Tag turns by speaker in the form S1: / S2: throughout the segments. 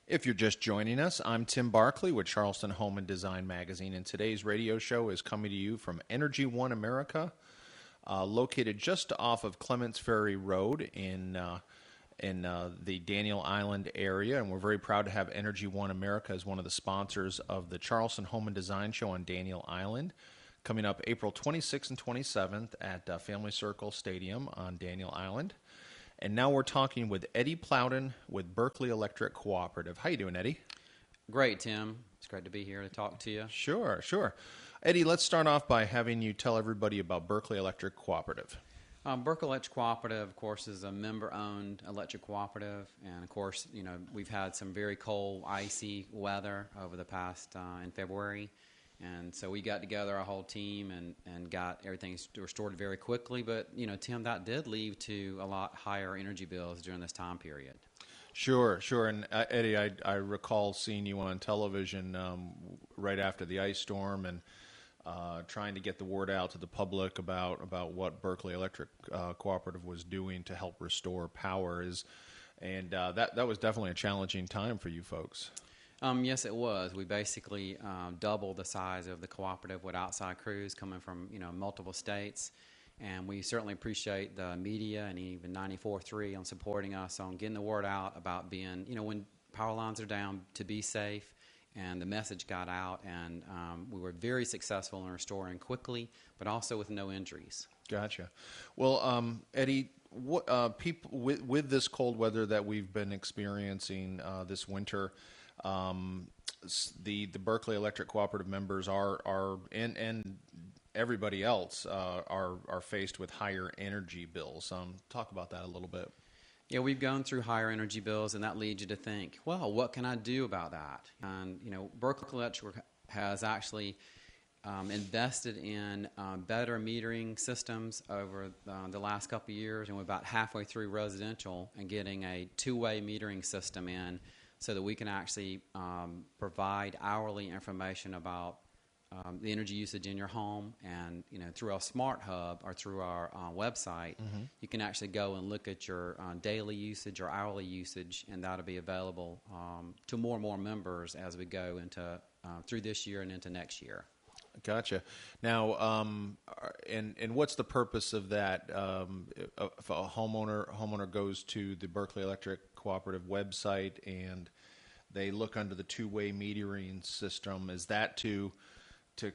S1: If you're just joining us, I'm Tim Berkeley with Charleston Home Design magazine, and today's radio show is coming to you from Energy One America, located just off of Clements Ferry Road in the Daniel Island area, and we're very proud to have Energy One America as one of the sponsors of the Charleston Home Design Show on Daniel Island, coming up April 26th and 27th at Family Circle Stadium on Daniel Island. And now we're talking with Eddie Plowden with Berkeley Electric Cooperative. How you doing, Eddie?
S2: Great, Tim. It's great to be here to talk to you.
S1: Sure. Eddie, let's start off by having you tell everybody about Berkeley Electric Cooperative.
S2: Berkeley Electric Cooperative, of course, is a member-owned electric cooperative, and of course, we've had some very cold, icy weather over the past in February, and so we got together our whole team and got everything restored very quickly. But Tim, that did lead to a lot higher energy bills during this time period.
S1: Sure. And Eddie, I recall seeing you on television right after the ice storm and trying to get the word out to the public about what Berkeley Electric Cooperative was doing to help restore power. That was definitely a challenging time for you folks.
S2: Yes, it was. We basically doubled the size of the cooperative with outside crews coming from multiple states, and we certainly appreciate the media and even 94.3 on supporting us on getting the word out about being when power lines are down, to be safe. And the message got out, and we were very successful in restoring quickly, but also with no injuries. Gotcha.
S1: Well, Eddie, what people with this cold weather that we've been experiencing this winter, the Berkeley Electric Cooperative members are and everybody else are faced with higher energy bills. Talk about that a little bit.
S2: Yeah, we've gone through higher energy bills, and that leads you to think, well, what can I do about that? And, Berkeley Electric has actually invested in better metering systems over the last couple of years, and we're about halfway through residential and getting a two-way metering system in so that we can actually provide hourly information about the energy usage in your home, and through our smart hub or through our website, you can actually go and look at your daily usage or hourly usage, and that'll be available to more and more members as we go into through this year and into next year.
S1: Gotcha. Now, and what's the purpose of that? If a homeowner goes to the Berkeley Electric Cooperative website and they look under the two-way metering system, is that to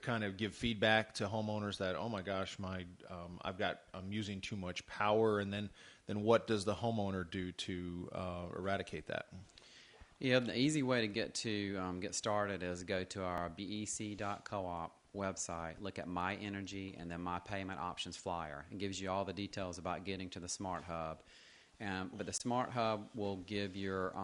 S1: kind of give feedback to homeowners that, oh my gosh, I'm using too much power, and then what does the homeowner do to eradicate that?
S2: Yeah, the easy way to get started is go to our bec.coop website, look at My Energy, and then My Payment Options flyer. It gives you all the details about getting to the Smart Hub. But the Smart Hub will give your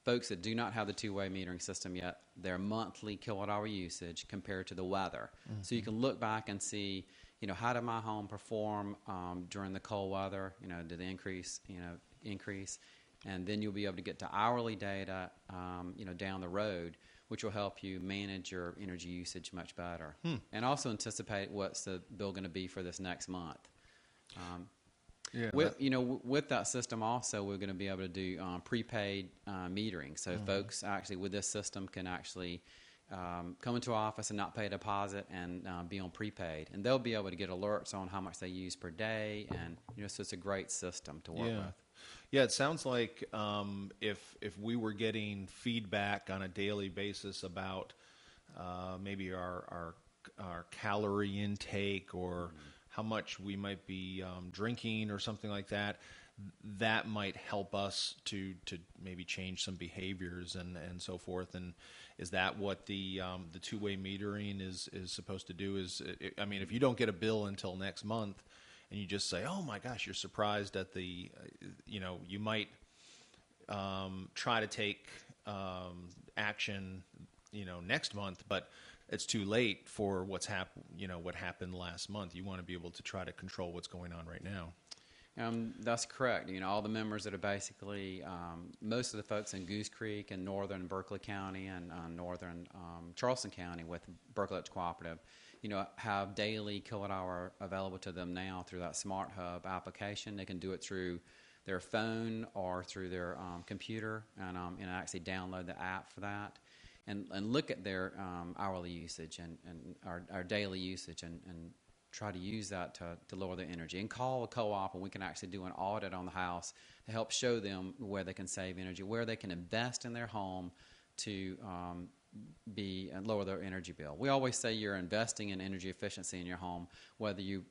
S2: folks that do not have the two-way metering system yet their monthly kilowatt-hour usage compared to the weather. So you can look back and see, how did my home perform during the cold weather? Did the increase? And then you'll be able to get to hourly data, down the road, which will help you manage your energy usage much better, and also anticipate what's the bill going to be for this next month. With that system also, we're going to be able to do prepaid metering. So folks actually with this system can actually come into our office and not pay a deposit and be on prepaid. And they'll be able to get alerts on how much they use per day. And, so it's a great system to work with.
S1: Yeah, it sounds like if we were getting feedback on a daily basis about maybe our calorie intake or how much we might be drinking or something like that, that might help us to maybe change some behaviors and so forth. And is that what the two-way metering is supposed to do? If you don't get a bill until next month, and you just say, oh my gosh, you're surprised at the, you might try to take action, next month, but it's too late for what happened last month. You want to be able to try to control what's going on right now.
S2: That's correct. All the members that are basically, most of the folks in Goose Creek and northern Berkeley County and northern Charleston County with Berkeley Electric Cooperative, have daily kilowatt hour available to them now through that Smart Hub application. They can do it through their phone or through their computer and actually download the app for that. And look at their hourly usage and our daily usage and try to use that to lower their energy. And call a co-op, and we can actually do an audit on the house to help show them where they can save energy, where they can invest in their home to lower their energy bill. We always say you're investing in energy efficiency in your home, whether you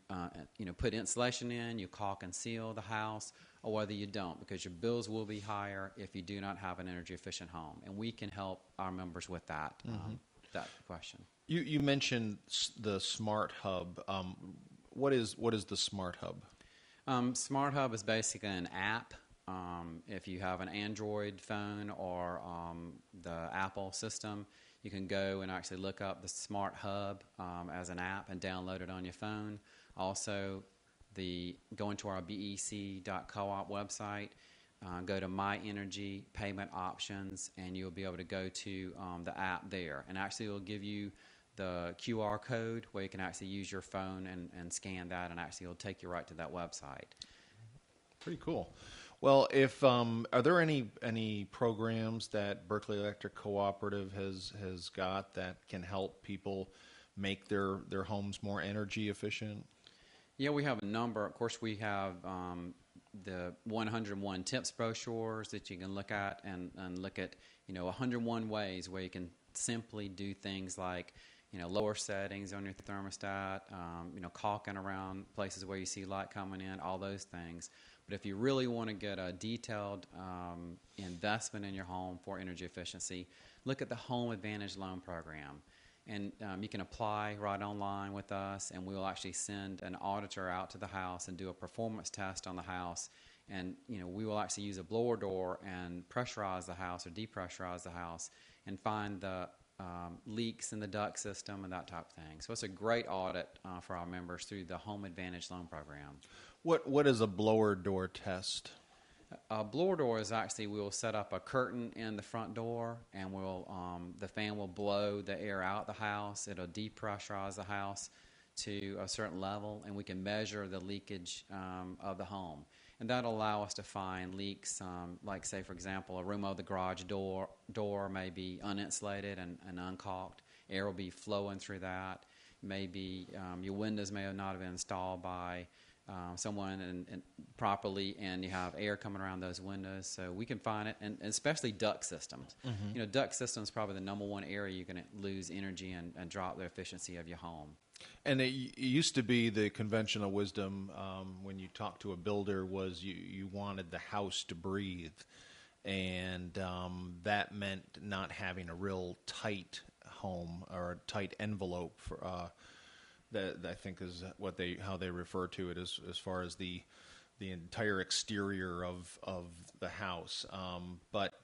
S2: put insulation in, you caulk and seal the house, or whether you don't, because your bills will be higher if you do not have an energy efficient home. And we can help our members with that that question.
S1: You mentioned the Smart Hub. What is the Smart Hub?
S2: Smart Hub is basically an app. If you have an Android phone or the Apple system, you can go and actually look up the Smart Hub as an app and download it on your phone. Also, go into our bec.coop website, go to My Energy Payment Options, and you'll be able to go to the app there. And actually, it will give you the QR code where you can actually use your phone and scan that, and actually it'll take you right to that website.
S1: Pretty cool. Well, are there any programs that Berkeley Electric Cooperative has got that can help people make their homes more energy efficient?
S2: Yeah, we have a number. Of course, we have the 101 tips brochures that you can look at and look at 101 ways where you can simply do things like lower settings on your thermostat, caulking around places where you see light coming in, all those things. But if you really want to get a detailed investment in your home for energy efficiency, look at the Home Advantage Loan Program. And you can apply right online with us, and we will actually send an auditor out to the house and do a performance test on the house. And we will actually use a blower door and pressurize the house or depressurize the house and find the leaks in the duct system and that type of thing. So it's a great audit for our members through the Home Advantage Loan Program.
S1: What is a blower door test?
S2: A blower door is actually, we will set up a curtain in the front door, and the fan will blow the air out the house. It'll depressurize the house to a certain level, and we can measure the leakage of the home. And that'll allow us to find leaks, like, say, for example, a room of the garage door may be uninsulated and uncaulked. Air will be flowing through that. Maybe your windows may not have been installed by someone and properly, and you have air coming around those windows. So we can find it, and especially duct systems. Mm-hmm. Duct systems is probably the number one area you're going to lose energy and drop the efficiency of your home.
S1: And it used to be the conventional wisdom when you talked to a builder was you wanted the house to breathe, and that meant not having a real tight home or a tight envelope for that I think is how they refer to it as far as the entire exterior of the house. But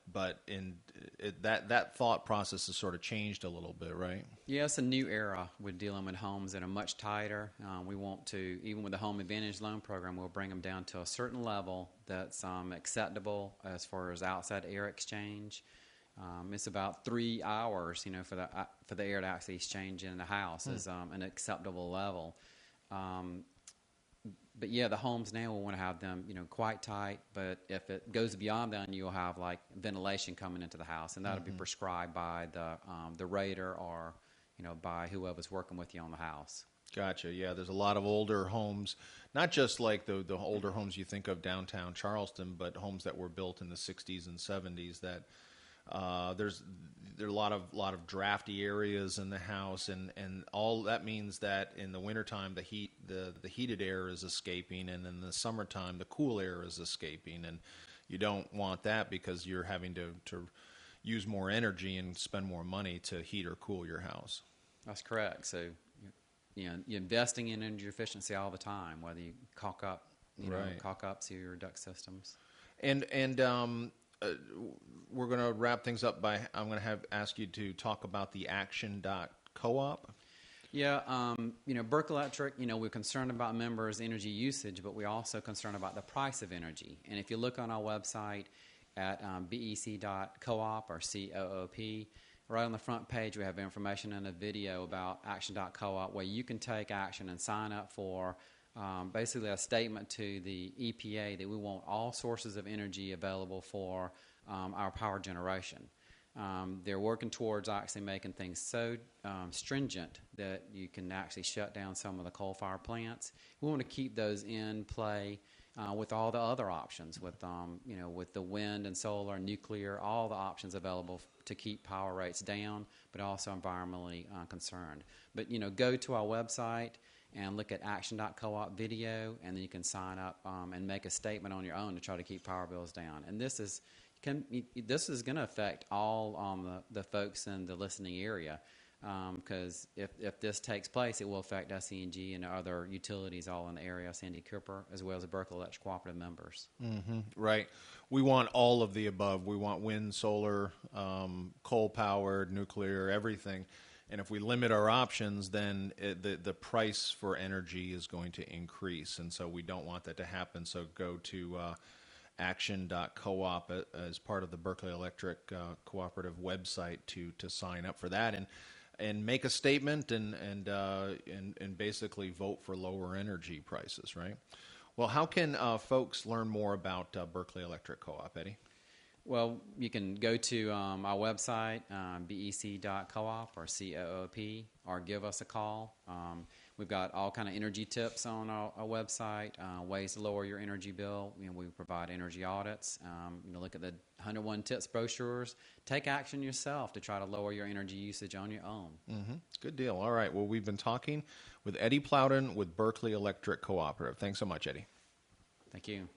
S1: that thought process has sort of changed a little bit, right?
S2: Yeah, it's a new era with dealing with homes that are much tighter. We want to, even with the Home Advantage Loan Program, we'll bring them down to a certain level that's acceptable as far as outside air exchange. It's about 3 hours, for the air to actually exchange in the house is an acceptable level. But yeah, the homes now we want to have them, quite tight. But if it goes beyond that, you'll have like ventilation coming into the house, and that'll be prescribed by the rater or by whoever's working with you on the house.
S1: Gotcha. Yeah, there's a lot of older homes, not just like the older homes you think of downtown Charleston, but homes that were built in the 60s and 70s that. There are a lot of drafty areas in the house, and all that means that in the wintertime the heated air is escaping, and in the summertime the cool air is escaping, and you don't want that because you're having to use more energy and spend more money to heat or cool your house.
S2: That's correct. So you're investing in energy efficiency all the time, whether you caulk up to your duct systems. And
S1: we're going to wrap things up by I'm going to ask you to talk about the action.coop.
S2: Yeah, Berkeley Electric, we're concerned about members' energy usage, but we're also concerned about the price of energy. And if you look on our website at bec.coop or COOP, right on the front page we have information and a video about action.coop where you can take action and sign up for basically a statement to the EPA that we want all sources of energy available for our power generation. They're working towards actually making things so stringent that you can actually shut down some of the coal-fired plants. We want to keep those in play with all the other options, with with the wind and solar and nuclear, all the options available to keep power rates down, but also environmentally concerned. But go to our website and look at action.coop video, and then you can sign up and make a statement on your own to try to keep power bills down. And this is going to affect all the folks in the listening area, because if this takes place, it will affect SENG and other utilities all in the area, Sandy Cooper, as well as the Berkeley Electric Cooperative members.
S1: Mm-hmm. Right. We want all of the above. We want wind, solar, coal-powered, nuclear, everything. And if we limit our options, then the price for energy is going to increase. And so we don't want that to happen. So go to action.coop as part of the Berkeley Electric Cooperative website to sign up for that and make a statement and basically vote for lower energy prices, right? Well, how can folks learn more about Berkeley Electric Co-op, Eddie?
S2: Well, you can go to our website, bec.coop or COOP, or give us a call. We've got all kind of energy tips on our website, ways to lower your energy bill. We provide energy audits. Look at the 101 tips brochures. Take action yourself to try to lower your energy usage on your own.
S1: Mm-hmm. Good deal. All right. Well, we've been talking with Eddie Plowden with Berkeley Electric Cooperative. Thanks so much, Eddie.
S2: Thank you.